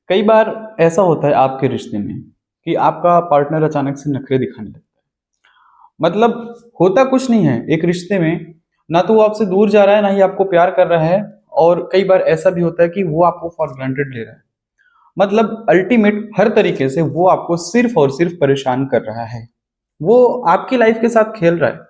कई बार ऐसा होता है आपके रिश्ते में कि आपका पार्टनर अचानक से नखरे दिखाने लगता है। मतलब होता कुछ नहीं है एक रिश्ते में, ना तो वो आपसे दूर जा रहा है ना ही आपको प्यार कर रहा है। और कई बार ऐसा भी होता है कि वो आपको फॉर ग्रांटेड ले रहा है। मतलब अल्टीमेट हर तरीके से वो आपको सिर्फ और सिर्फ परेशान कर रहा है। वो आपकी लाइफ के साथ खेल रहा है।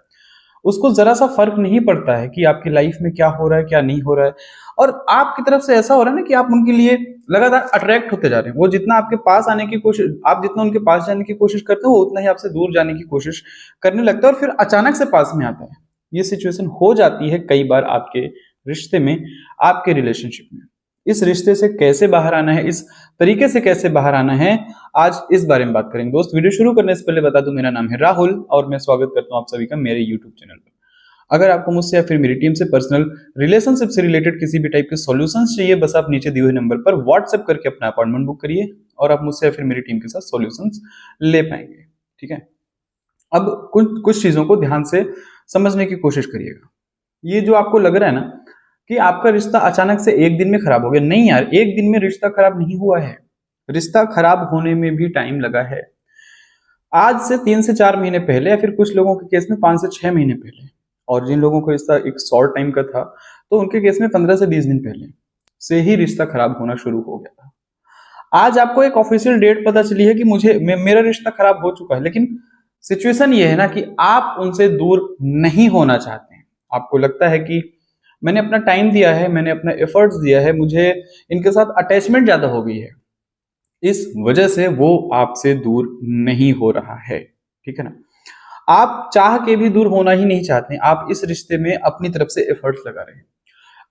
उसको जरा सा फर्क नहीं पड़ता है कि आपकी लाइफ में क्या हो रहा है क्या नहीं हो रहा है। और आपकी तरफ से ऐसा हो रहा है ना कि आप उनके लिए लगातार अट्रैक्ट होते जा रहे हैं। वो जितना आपके पास आने की कोशिश, आप जितना उनके पास जाने की कोशिश करते हो वो उतना ही आपसे दूर जाने की कोशिश करने लगता है और फिर अचानक से पास में आता है। ये सिचुएशन हो जाती है कई बार आपके रिश्ते में, आपके रिलेशनशिप में। इस रिश्ते से कैसे बाहर आना है, इस तरीके से कैसे बाहर आना है, आज इस बारे में बात करेंगे। दोस्त, वीडियो शुरू करने से पहले बता दूं, मेरा नाम है राहुल और मैं स्वागत करता हूं आप सभी का मेरे यूट्यूब चैनल पर। अगर आपको मुझसे या फिर मेरी टीम से पर्सनल रिलेशनशिप से रिलेटेड किसी भी टाइप के सॉल्यूशंस चाहिए, बस आप नीचे दिए हुए नंबर पर व्हाट्सएप करके अपना अपॉइंटमेंट बुक करिए और आप मुझसे या फिर मेरी टीम के साथ सॉल्यूशंस ले पाएंगे। ठीक है। अब कुछ कुछ चीजों को ध्यान से समझने की कोशिश करिएगा। ये जो आपको लग रहा है ना कि आपका रिश्ता अचानक से एक दिन में खराब हो गया, नहीं यार, एक दिन में रिश्ता खराब नहीं हुआ है। रिश्ता खराब होने में भी टाइम लगा है। आज से 3 से 4 महीने पहले या फिर कुछ लोगों के केस में 5 से 6 महीने पहले, और जिन लोगों को रिश्ता एक शॉर्ट टाइम का था तो उनके केस में 15 से 20 दिन पहले से ही रिश्ता खराब होना शुरू हो गया था। आज आपको एक ऑफिशियल डेट पता चली है कि मेरा रिश्ता खराब हो चुका है, लेकिन सिचुएशन ये है ना कि आप उनसे दूर नहीं होना चाहते हैं। आपको लगता है कि मैंने अपना टाइम दिया है, मैंने अपना एफर्ट्स दिया है, मुझे इनके साथ अटैचमेंट ज्यादा हो गई है, इस वजह से वो आपसे दूर नहीं हो रहा है। ठीक है ना। आप चाह के भी दूर होना ही नहीं चाहते, आप इस रिश्ते में अपनी तरफ से एफर्ट्स लगा रहे हैं।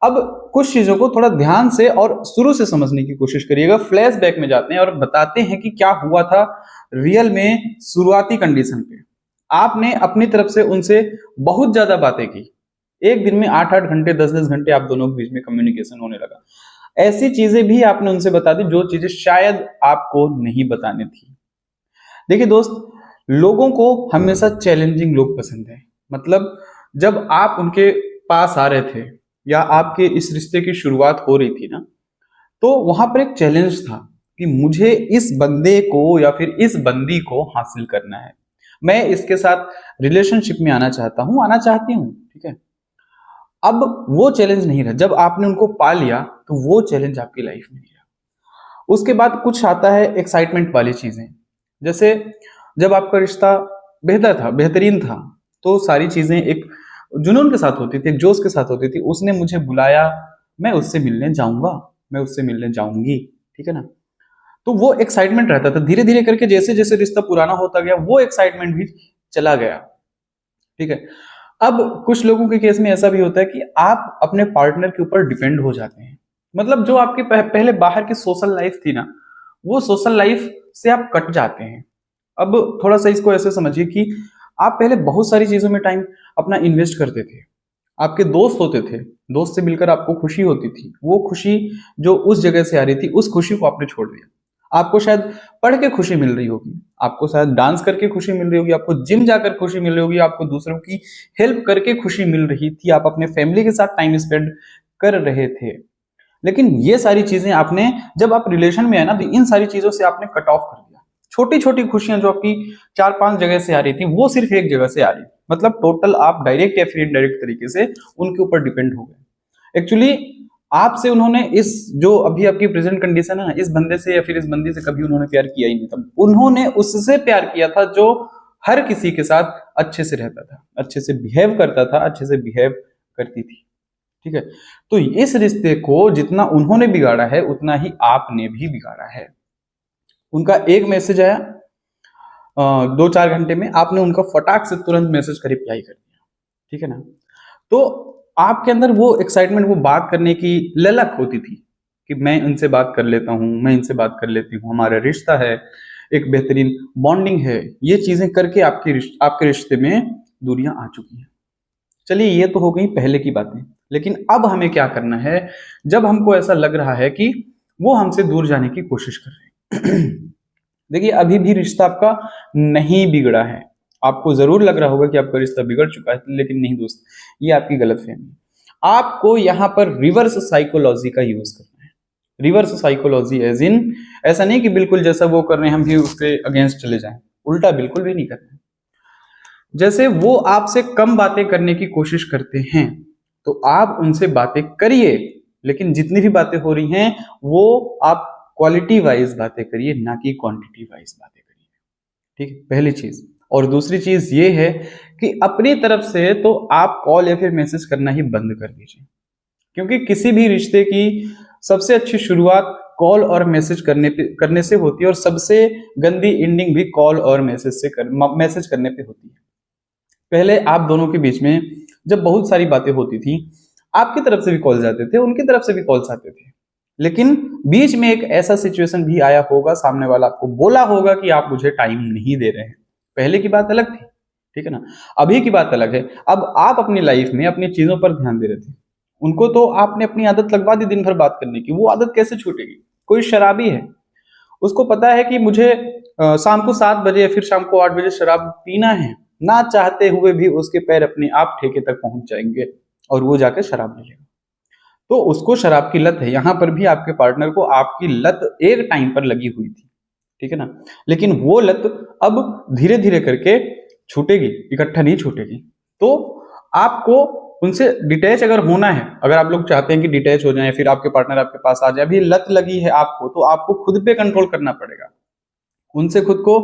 अब कुछ चीजों को थोड़ा ध्यान से और शुरू से समझने की कोशिश करिएगा। फ्लैशबैक में जाते हैं और बताते हैं कि क्या हुआ था रियल में शुरुआती कंडीशन पे। आपने अपनी तरफ से उनसे बहुत ज्यादा बातें की। एक दिन में 8-8 घंटे 10-10 घंटे आप दोनों के बीच में कम्युनिकेशन होने लगा। ऐसी चीजें भी आपने उनसे बता दी जो चीजें शायद आपको नहीं बतानी थी। देखिए दोस्त, लोगों को हमेशा चैलेंजिंग लोग पसंद है। मतलब जब आप उनके पास आ रहे थे या आपके इस रिश्ते की शुरुआत हो रही थी ना, तो वहां पर एक चैलेंज था कि मुझे इस बंदे को या फिर इस बंदी को हासिल करना है। मैं इसके साथ रिलेशनशिप में आना चाहता हूं, आना चाहती हूं। ठीक है। अब वो चैलेंज नहीं रहा। जब आपने उनको पा लिया तो वो चैलेंज आपकी लाइफ में नहीं रहा। उसके बाद कुछ आता है एक्साइटमेंट वाली चीजें। जैसे जब आपका रिश्ता बेहतर था, बेहतरीन था, तो सारी चीजें एक जुनून के साथ होती थी, एक जोश के साथ होती थी। उसने मुझे बुलाया, मैं उससे मिलने जाऊंगा, मैं उससे मिलने जाऊंगी। ठीक है ना। तो वो एक्साइटमेंट रहता था। धीरे धीरे करके जैसे जैसे रिश्ता पुराना होता गया वो एक्साइटमेंट भी चला गया। ठीक है। अब कुछ लोगों के केस में ऐसा भी होता है कि आप अपने पार्टनर के ऊपर डिपेंड हो जाते हैं। मतलब जो आपके पहले बाहर की सोशल लाइफ थी ना, वो सोशल लाइफ से आप कट जाते हैं। अब थोड़ा सा इसको ऐसे समझिए कि आप पहले बहुत सारी चीजों में टाइम अपना इन्वेस्ट करते थे। आपके दोस्त होते थे, दोस्त से मिलकर आपको खुशी होती थी। वो खुशी जो उस जगह से आ रही थी, उस खुशी को आपने छोड़ दिया। आपको शायद पढ़ के खुशी मिल रही होगी, आपको शायद डांस करके खुशी मिल रही होगी, आपको जिम जाकर खुशी मिल रही होगी, आपको दूसरों की हेल्प करके खुशी मिल रही थी, आप अपने फैमिली के साथ टाइम स्पेंड कर रहे थे। लेकिन ये सारी चीजें आपने, जब आप रिलेशन में है ना, तो इन सारी चीजों से आपने कट ऑफ कर दिया। छोटी छोटी खुशियां जो आपकी 4-5 जगह से आ रही थी, वो सिर्फ एक जगह से आ रही। मतलब टोटल आप डायरेक्ट या फिर इनडायरेक्ट तरीके से उनके ऊपर डिपेंड हो गए। एक्चुअली आपसे उन्होंने, इस जो अभी आपकी प्रेजेंट कंडीशन है ना, इस बंदे से या फिर इस बंदी से कभी उन्होंने प्यार किया ही नहीं था। उन्होंने उससे प्यार किया था जो हर किसी के साथ अच्छे से रहता था, अच्छे से बिहेव करता था, अच्छे से बिहेव करती थी। ठीक है। तो इस रिश्ते को जितना उन्होंने बिगाड़ा है उतना ही आपने भी बिगाड़ा है। उनका एक मैसेज आया 2-4 घंटे में, आपने उनका फटाक से तुरंत मैसेज का रिप्लाई कर दिया। ठीक है ना। तो आपके अंदर वो एक्साइटमेंट, वो बात करने की ललक होती थी कि मैं इनसे बात कर लेता हूँ, मैं इनसे बात कर लेती हूँ, हमारा रिश्ता है, एक बेहतरीन बॉन्डिंग है। ये चीजें करके आपके रिश्ते में दूरियां आ चुकी हैं। चलिए, ये तो हो गई पहले की बातें। लेकिन अब हमें क्या करना है, जब हमको ऐसा लग रहा है कि वो हमसे दूर जाने की कोशिश कर रहे हैं। देखिए, अभी भी रिश्ता आपका नहीं बिगड़ा है। आपको जरूर लग रहा होगा कि आपका रिश्ता बिगड़ चुका है, लेकिन नहीं दोस्त, ये आपकी गलतफहमी है। आपको यहाँ पर रिवर्स साइकोलॉजी का यूज करना है। रिवर्स साइकोलॉजी एज इन, ऐसा नहीं कि बिल्कुल जैसा वो कर रहे हैं हम भी उसके अगेंस्ट चले जाएं, उल्टा बिल्कुल भी नहीं करना। जैसे वो आपसे कम बातें करने की कोशिश करते हैं तो आप उनसे बातें करिए, लेकिन जितनी भी बातें हो रही हैं वो आप क्वालिटी वाइज बातें करिए, ना कि क्वांटिटी वाइज बातें करिए। ठीक है, पहली चीज। और दूसरी चीज ये है कि अपनी तरफ से तो आप कॉल या फिर मैसेज करना ही बंद कर दीजिए, क्योंकि किसी भी रिश्ते की सबसे अच्छी शुरुआत कॉल और मैसेज करने से होती है, और सबसे गंदी एंडिंग भी कॉल और मैसेज करने पे होती है। पहले आप दोनों के बीच में जब बहुत सारी बातें होती थी, आपकी तरफ से भी कॉल्स आते थे, उनकी तरफ से भी कॉल्स आते थे, लेकिन बीच में एक ऐसा सिचुएशन भी आया होगा, सामने वाला आपको बोला होगा कि आप मुझे टाइम नहीं दे रहे हैं। पहले की बात अलग थी, ठीक है ना, अभी की बात अलग है। अब आप अपनी लाइफ में अपनी चीजों पर ध्यान दे रहे थे, उनको तो आपने अपनी आदत लगवा दी दिन भर बात करने की, वो आदत कैसे छूटेगी? कोई शराबी है, उसको पता है कि मुझे शाम को 7 बजे या फिर शाम को 8 बजे शराब पीना है, ना चाहते हुए भी उसके पैर अपने आप ठेके तक पहुंच जाएंगे और वो जाकर शराब ले लेगा। तो उसको शराब की लत है। यहां पर भी आपके पार्टनर को आपकी लत एक टाइम पर लगी हुई थी, ठीक है ना, लेकिन वो लत अब धीरे धीरे करके छूटेगी, इकट्ठा नहीं छूटेगी। तो आपको उनसे डिटैच अगर होना है, अगर आप लोग चाहते हैं कि डिटैच हो जाए, फिर आपके पार्टनर आपके पास आ जाए, अभी लत लगी है आपको, तो आपको खुद पे कंट्रोल करना पड़ेगा, उनसे खुद को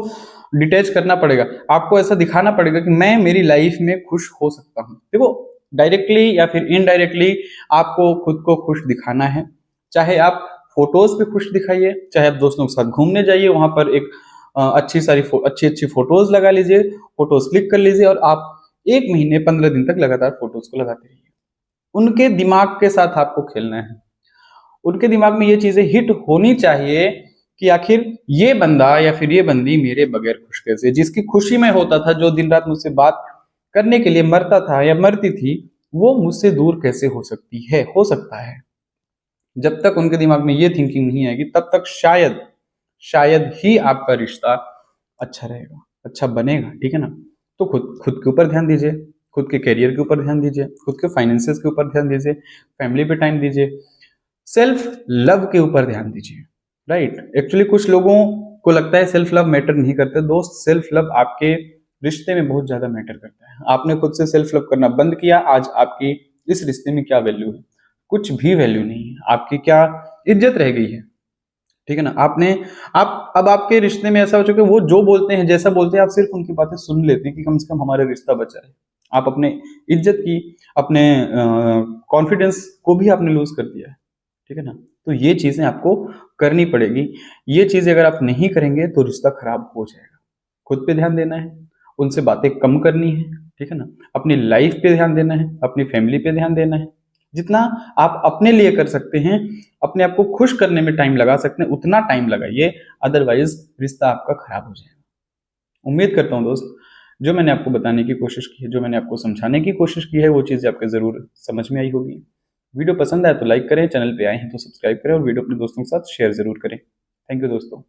डिटैच करना पड़ेगा। आपको ऐसा दिखाना पड़ेगा कि मैं मेरी लाइफ में खुश हो सकता हूं। देखो, डायरेक्टली या फिर इनडायरेक्टली आपको खुद को खुश दिखाना है। चाहे आप फोटोज पे खुश दिखाइए, चाहे आप दोस्तों के साथ घूमने जाइए, वहां पर एक अच्छी अच्छी फोटोज लगा लीजिए, फोटोज क्लिक कर लीजिए, और आप 1 महीने 15 दिन तक लगातार फोटोज को लगाते रहिए। उनके दिमाग के साथ आपको खेलना है। उनके दिमाग में ये चीजें हिट होनी चाहिए कि आखिर ये बंदा या फिर ये बंदी मेरे बगैर खुश कैसे, जिसकी खुशी में होता था, जो दिन रात मुझसे बात करने के लिए मरता था या मरती थी, वो मुझसे दूर कैसे हो सकती है, हो सकता है। जब तक उनके दिमाग में ये थिंकिंग नहीं आएगी, तब तक शायद शायद ही आपका रिश्ता अच्छा रहेगा, अच्छा बनेगा, ठीक है ना। तो खुद खुद के ऊपर ध्यान दीजिए, खुद के करियर के ऊपर ध्यान दीजिए, खुद के फाइनेंसेस के ऊपर ध्यान दीजिए, फैमिली पे टाइम दीजिए, सेल्फ लव के ऊपर ध्यान दीजिए। राइट, एक्चुअली कुछ लोगों को लगता है सेल्फ लव मैटर नहीं करते। दोस्त, सेल्फ लव आपके रिश्ते में बहुत ज्यादा मैटर करता है। आपने खुद से सेल्फ लव करना बंद किया, आज आपकी इस रिश्ते में क्या वैल्यू है? कुछ भी वैल्यू नहीं है। आपकी क्या इज्जत रह गई है? ठीक है ना। आप अब आपके रिश्ते में ऐसा हो चुका है, वो जो बोलते हैं, जैसा बोलते हैं, आप सिर्फ उनकी बातें सुन लेते हैं कि कम से कम हमारा रिश्ता बचा है। आप अपने इज्जत की, अपने कॉन्फिडेंस को भी आपने लूज कर दिया है, ठीक है ना। तो ये चीजें आपको करनी पड़ेगी। ये चीजें अगर आप नहीं करेंगे तो रिश्ता खराब हो जाएगा। खुद पे ध्यान देना है, उनसे बातें कम करनी है, ठीक है ना। अपनी लाइफ पे ध्यान देना है, अपनी फैमिली पे ध्यान देना है। जितना आप अपने लिए कर सकते हैं, अपने आप को खुश करने में टाइम लगा सकते हैं, उतना टाइम लगाइए, अदरवाइज रिश्ता आपका खराब हो जाएगा। उम्मीद करता हूं दोस्त, जो मैंने आपको बताने की कोशिश की है, जो मैंने आपको समझाने की कोशिश की है, वो चीज़ें आपके ज़रूर समझ में आई होगी। वीडियो पसंद आए तो लाइक करें, चैनल पे आए हैं तो सब्सक्राइब करें, और वीडियो अपने दोस्तों के साथ शेयर जरूर करें। थैंक यू दोस्तों।